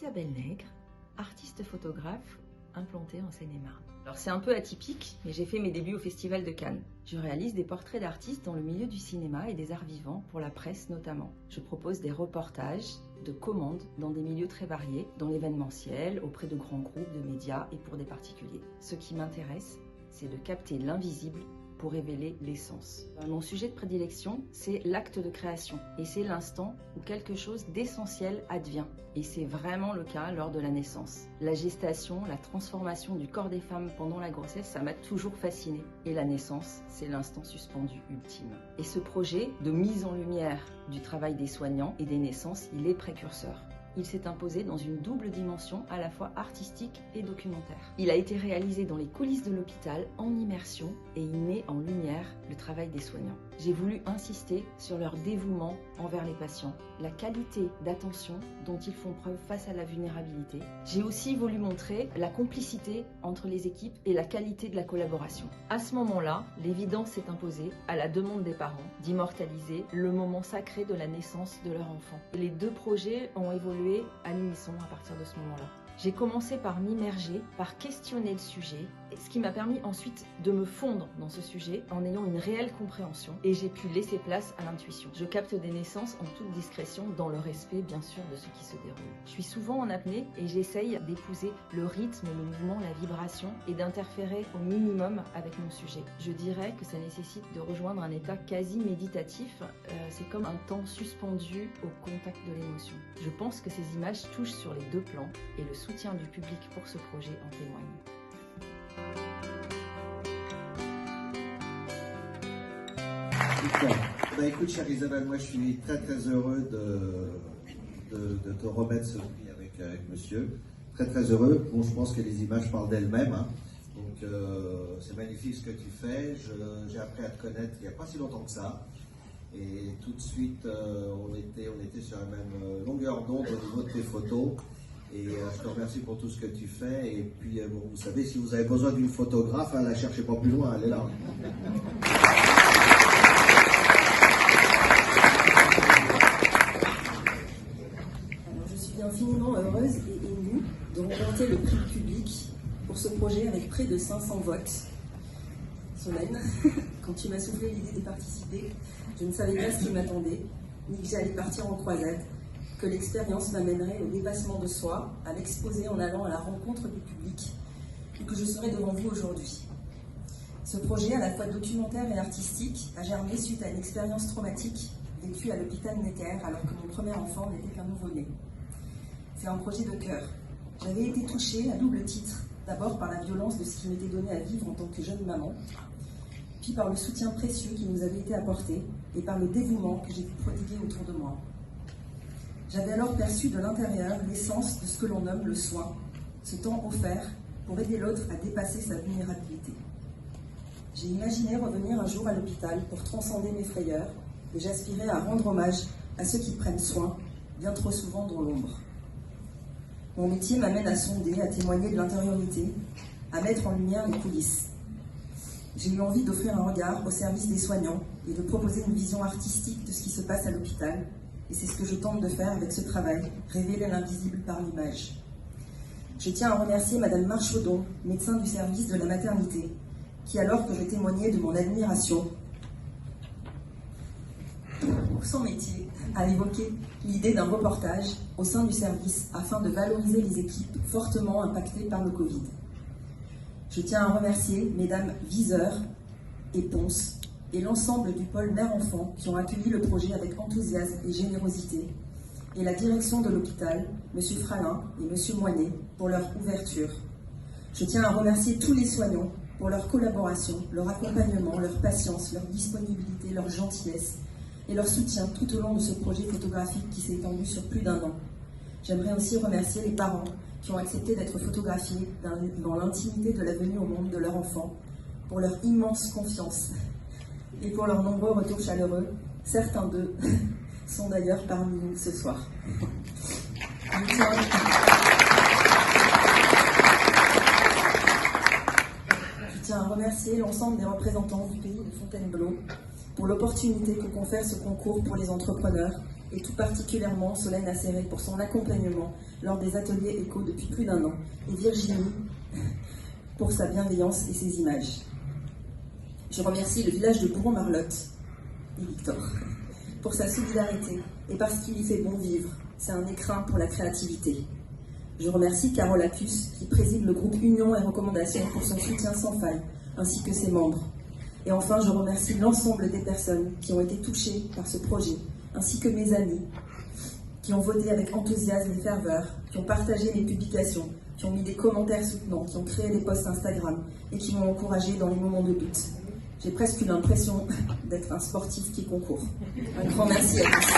Isabelle Nègre, artiste photographe implantée en Seine-et-Marne. Alors c'est un peu atypique, mais j'ai fait mes débuts au Festival de Cannes. Je réalise des portraits d'artistes dans le milieu du cinéma et des arts vivants, pour la presse notamment. Je propose des reportages de commandes dans des milieux très variés, dans l'événementiel, auprès de grands groupes de médias et pour des particuliers. Ce qui m'intéresse, c'est de capter l'invisible pour révéler l'essence. Mon sujet de prédilection, c'est l'acte de création. Et c'est l'instant où quelque chose d'essentiel advient. Et c'est vraiment le cas lors de la naissance. La gestation, la transformation du corps des femmes pendant la grossesse, ça m'a toujours fascinée. Et la naissance, c'est l'instant suspendu ultime. Et ce projet de mise en lumière du travail des soignants et des naissances, il est précurseur. Il s'est imposé dans une double dimension à la fois artistique et documentaire. Il a été réalisé dans les coulisses de l'hôpital en immersion et il met en lumière le travail des soignants. J'ai voulu insister sur leur dévouement envers les patients, la qualité d'attention dont ils font preuve face à la vulnérabilité. J'ai aussi voulu montrer la complicité entre les équipes et la qualité de la collaboration. À ce moment-là, l'évidence s'est imposée, à la demande des parents, d'immortaliser le moment sacré de la naissance de leur enfant. Les deux projets ont évolué à l'unisson à partir de ce moment-là. J'ai commencé par m'immerger, par questionner le sujet, ce qui m'a permis ensuite de me fondre dans ce sujet en ayant une réelle compréhension et j'ai pu laisser place à l'intuition. Je capte des naissances en toute discrétion, dans le respect bien sûr de ce qui se déroule. Je suis souvent en apnée et j'essaye d'épouser le rythme, le mouvement, la vibration et d'interférer au minimum avec mon sujet. Je dirais que ça nécessite de rejoindre un état quasi méditatif, c'est comme un temps suspendu au contact de l'émotion. Je pense que ces images touchent sur les deux plans et le soutien du public pour ce projet en témoigne. Écoute, chère Isabelle, moi je suis très heureux de te remettre ce prix avec monsieur. Très heureux. Bon, je pense que les images parlent d'elles-mêmes. Hein. Donc c'est magnifique ce que tu fais. J'ai appris à te connaître il n'y a pas si longtemps que ça. Et tout de suite, on était sur la même longueur d'onde au niveau de tes photos. Et je te remercie pour tout ce que tu fais. Et puis, bon, vous savez, si vous avez besoin d'une photographe, la cherchez pas plus loin, elle est là. Alors, je suis infiniment heureuse et émue de remporter le prix public pour ce projet avec près de 500 votes. Solène, quand tu m'as soufflé l'idée de participer, je ne savais pas ce qui m'attendait, ni que j'allais partir en croisade, que l'expérience m'amènerait au dépassement de soi, à l'exposer en allant à la rencontre du public, et que je serai devant vous aujourd'hui. Ce projet, à la fois documentaire et artistique, a germé suite à une expérience traumatique vécue à l'hôpital Necker alors que mon premier enfant n'était qu'un nouveau-né. C'est un projet de cœur. J'avais été touchée à double titre, d'abord par la violence de ce qui m'était donné à vivre en tant que jeune maman, puis par le soutien précieux qui nous avait été apporté et par le dévouement que j'ai pu prodiguer autour de moi. J'avais alors perçu de l'intérieur l'essence de ce que l'on nomme le soin, ce temps offert pour aider l'autre à dépasser sa vulnérabilité. J'ai imaginé revenir un jour à l'hôpital pour transcender mes frayeurs et j'aspirais à rendre hommage à ceux qui prennent soin, bien trop souvent dans l'ombre. Mon métier m'amène à sonder, à témoigner de l'intériorité, à mettre en lumière les coulisses. J'ai eu envie d'offrir un regard au service des soignants et de proposer une vision artistique de ce qui se passe à l'hôpital. Et c'est ce que je tente de faire avec ce travail, révéler l'invisible par l'image. Je tiens à remercier Madame Marchaudon, médecin du service de la maternité, qui, alors que je témoignais de mon admiration pour son métier, a évoqué l'idée d'un reportage au sein du service afin de valoriser les équipes fortement impactées par le Covid. Je tiens à remercier Mesdames Viseur et Ponce, et l'ensemble du pôle mère-enfant qui ont accueilli le projet avec enthousiasme et générosité, et la direction de l'hôpital, M. Fralin et M. Moinet, pour leur ouverture. Je tiens à remercier tous les soignants pour leur collaboration, leur accompagnement, leur patience, leur disponibilité, leur gentillesse et leur soutien tout au long de ce projet photographique qui s'est étendu sur plus d'1 an. J'aimerais aussi remercier les parents qui ont accepté d'être photographiés dans l'intimité de la venue au monde de leur enfant, pour leur immense confiance et pour leurs nombreux retours chaleureux. Certains d'eux sont d'ailleurs parmi nous ce soir. Je tiens à remercier l'ensemble des représentants du pays de Fontainebleau pour l'opportunité que confère ce concours pour les entrepreneurs et tout particulièrement Solène Acéré pour son accompagnement lors des ateliers éco depuis plus d'1 an, et Virginie pour sa bienveillance et ses images. Je remercie le village de Bourron-Marlotte et Victor pour sa solidarité et parce qu'il y fait bon vivre. C'est un écrin pour la créativité. Je remercie Carole Acus qui préside le groupe Union et Recommandations pour son soutien sans faille, ainsi que ses membres. Et enfin, je remercie l'ensemble des personnes qui ont été touchées par ce projet, ainsi que mes amis, qui ont voté avec enthousiasme et ferveur, qui ont partagé mes publications, qui ont mis des commentaires soutenants, qui ont créé des posts Instagram et qui m'ont encouragé dans les moments de doute. J'ai presque eu l'impression d'être un sportif qui concourt. Un grand merci à tous.